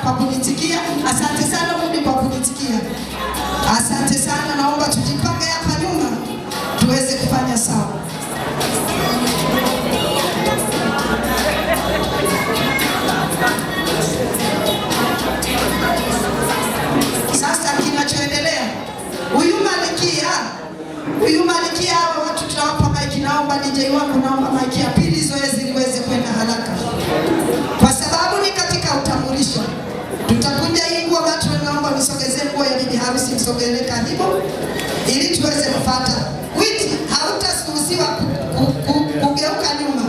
kwa kunitikia. Asante sana Mungu kwa kunitikia. Asante sana, naomba tujipange hapa nyuma tuweze kufanya sawa. Sasa kinachoendelea, huyu malikia hawa watu tunawapa maiki. Naomba DJ wangu, naomba maiki ya pili, zoezi liweze kwenda haraka, kwa sababu ni katika utambulisho. Tutakuja hii nguo watu, naomba nisogezee nguo ya bibi harusi, msogelee karibu ili tuweze kufuata. Witi hautasuhusiwa kugeuka nyuma.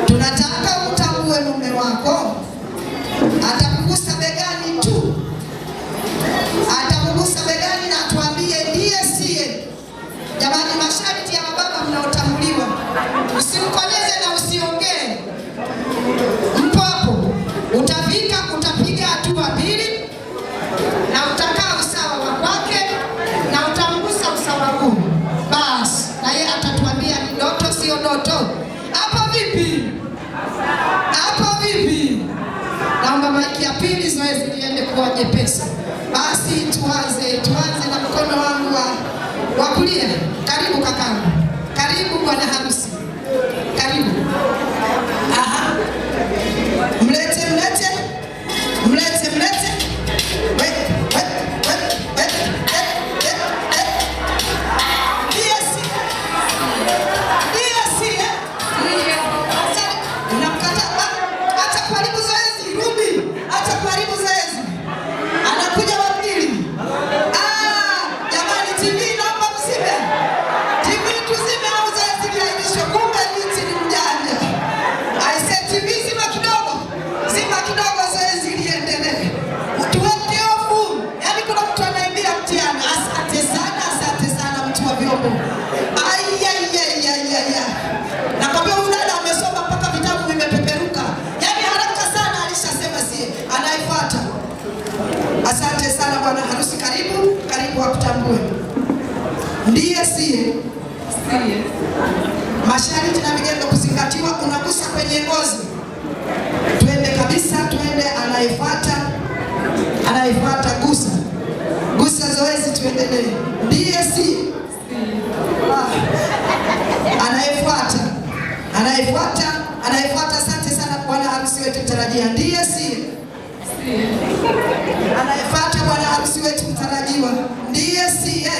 Tunataka utambue mume wako, atakugusa begani tu, atakugusa begani na atuambie ndiye siye. Jamani, masharti ya mababa mnaotambuliwa, usimkonyeze na usiongee. Mpo hapo, utapiga hatua mbili na utakaa usawa wa kwake na utamgusa usawa huu. Basi na yeye atatuambia ni ndoto sio ndoto. Hapo vipi? Hapo vipi? Naomba maiki ya pili, zoezi liende kwa jepesi. Basi tuanze na mkono wangu wa kulia. Karibu kakangu. Karibu bwana harusi. Karibu. Aha. Mlete. Asante sana bwana harusi, karibu wakutambue. Ndiye siye. Masharti na vigezo kuzingatiwa, unagusa kwenye ngozi. Twende kabisa, twende. Anayefuata gusa zoezi, tuendelee. Ndiye siye. Anayefuata. Asante sana bwana harusi wetu mtarajia. Ndiye siye. Anayefuata bwana harusi wetu mtarajiwa. Ndiye siye.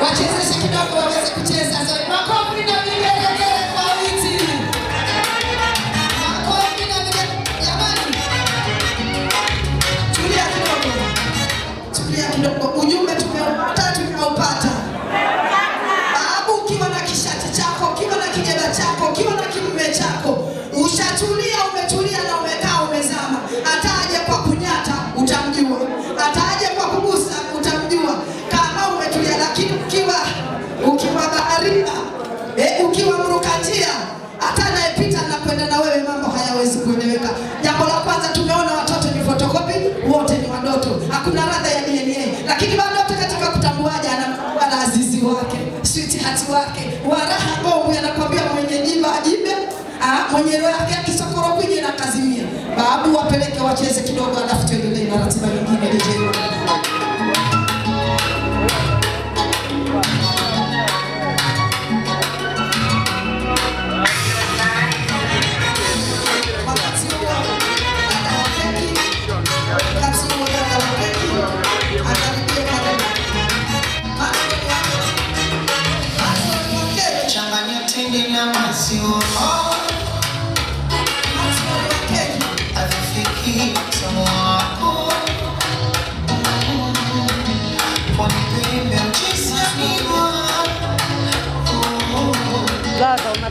Wachezeshe kidogo waweze kucheza. Makofi na vigelegele kwa Witi. Makofi na vigelegele. Jamani, tulia kidogo. Ujumbe tumeupata. Babu, ukiwa na kishati chako, ukiwa na kijeba chako, ukiwa na kimume chako, ushatulia, umetulia na umekaa umezama. Ataje kwa kunyata utamjua, ataje kwa kugusa utamjua kama umetulia. Lakini ukiwa baharia, ukiwa mruka njia, hata anayepita na kwenda na wewe mambo hayawezi kueleweka. Jambo la kwanza, tumeona watoto ni fotokopi, wote ni wadoto, hakuna radha ya DNA. Lakini wadoto katika kutambuaje, ana azizi wake, sweetheart wake, waraha bongo, anakuambia mwenye jiba ajibe, mwenye roho yake kisokoro kwenye na kazimia. Babu, wapeleke wacheze kidogo, alafu tuendelee na ratiba nyingine. DJ Gaga, una